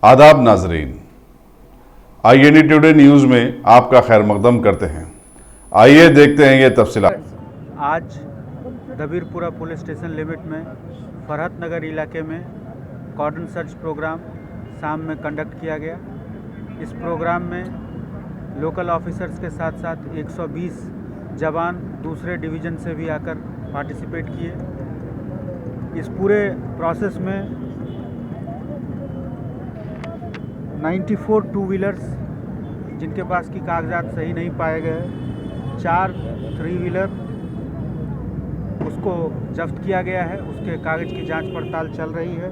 आदाब नाजरीन, INA today news में आपका खैर मकदम करते हैं। आइए देखते हैं ये तफसीलात। आज दबीरपुरा पुलिस स्टेशन लिमिट में फरहत नगर इलाके में कॉर्डन सर्च प्रोग्राम शाम में कंडक्ट किया गया। इस प्रोग्राम में लोकल ऑफिसर्स के साथ साथ 120 जवान दूसरे डिवीज़न से भी आकर पार्टिसिपेट किए। इस पूरे प्रोसेस में 94 टू व्हीलर्स जिनके पास की कागजात सही नहीं पाए गए, 4 3 व्हीलर उसको जब्त किया गया है, उसके कागज़ की जांच पड़ताल चल रही है।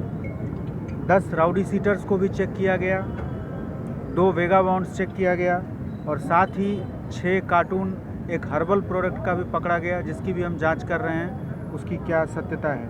10 राउडी सीटर्स को भी चेक किया गया, 2 वेगाबाउंड्स चेक किया गया और साथ ही 6 कार्टून एक हर्बल प्रोडक्ट का भी पकड़ा गया, जिसकी भी हम जांच कर रहे हैं उसकी क्या सत्यता है।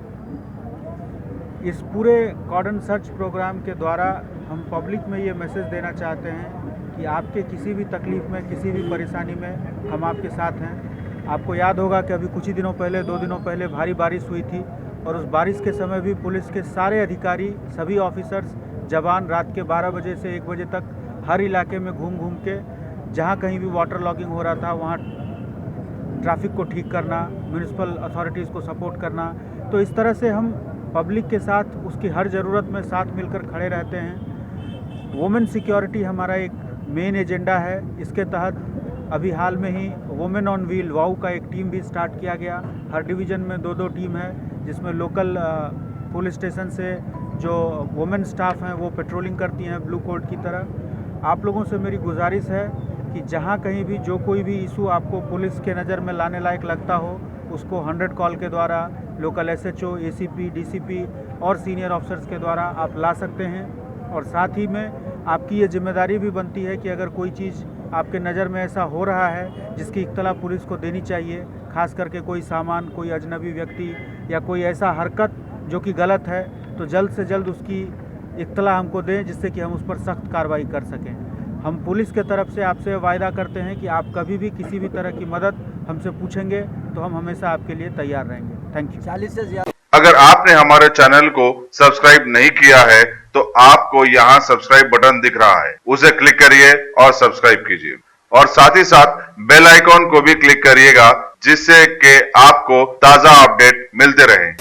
इस पूरे कॉर्डन सर्च प्रोग्राम के द्वारा हम पब्लिक में ये मैसेज देना चाहते हैं कि आपके किसी भी तकलीफ़ में, किसी भी परेशानी में हम आपके साथ हैं। आपको याद होगा कि अभी कुछ ही दिनों पहले, 2 दिनों पहले भारी बारिश हुई थी और उस बारिश के समय भी पुलिस के सारे अधिकारी, सभी ऑफिसर्स, जवान रात के 12 बजे से 1 बजे तक हर इलाके में घूम घूम के जहाँ कहीं भी वाटर लॉगिंग हो रहा था वहाँ ट्रैफिक को ठीक करना, म्यूनिसिपल अथॉरिटीज़ को सपोर्ट करना। तो इस तरह से हम पब्लिक के साथ उसकी हर ज़रूरत में साथ मिलकर खड़े रहते हैं। वुमेन सिक्योरिटी हमारा एक मेन एजेंडा है। इसके तहत अभी हाल में ही वुमेन ऑन व्हील वाऊ का एक टीम भी स्टार्ट किया गया। हर डिवीज़न में 2-2 टीम है, जिसमें लोकल पुलिस स्टेशन से जो वुमेन स्टाफ हैं वो पेट्रोलिंग करती हैं ब्लू कोड की तरह। आप लोगों से मेरी गुजारिश है कि जहाँ कहीं भी जो कोई भी इशू आपको पुलिस के नज़र में लाने लायक लगता हो, उसको 100 कॉल के द्वारा लोकल SHO, ACP, DCP और सीनियर ऑफिसर्स के द्वारा आप ला सकते हैं। और साथ ही में आपकी ये जिम्मेदारी भी बनती है कि अगर कोई चीज़ आपके नज़र में ऐसा हो रहा है जिसकी इत्तला पुलिस को देनी चाहिए, खास करके कोई सामान, कोई अजनबी व्यक्ति या कोई ऐसा हरकत जो कि गलत है, तो जल्द से जल्द उसकी इत्तला हमको दें, जिससे कि हम उस पर सख्त कार्रवाई कर सकें। हम पुलिस के तरफ से आपसे वायदा करते हैं कि आप कभी भी किसी भी तरह की मदद हमसे पूछेंगे तो हम हमेशा आपके लिए तैयार रहेंगे। Thank you. 40 से ज्यादा। अगर आपने हमारे चैनल को सब्सक्राइब नहीं किया है तो आपको यहाँ सब्सक्राइब बटन दिख रहा है, उसे क्लिक करिए और सब्सक्राइब कीजिए और साथ ही साथ बेल आइकॉन को भी क्लिक करिएगा, जिससे कि आपको ताजा अपडेट मिलते रहें।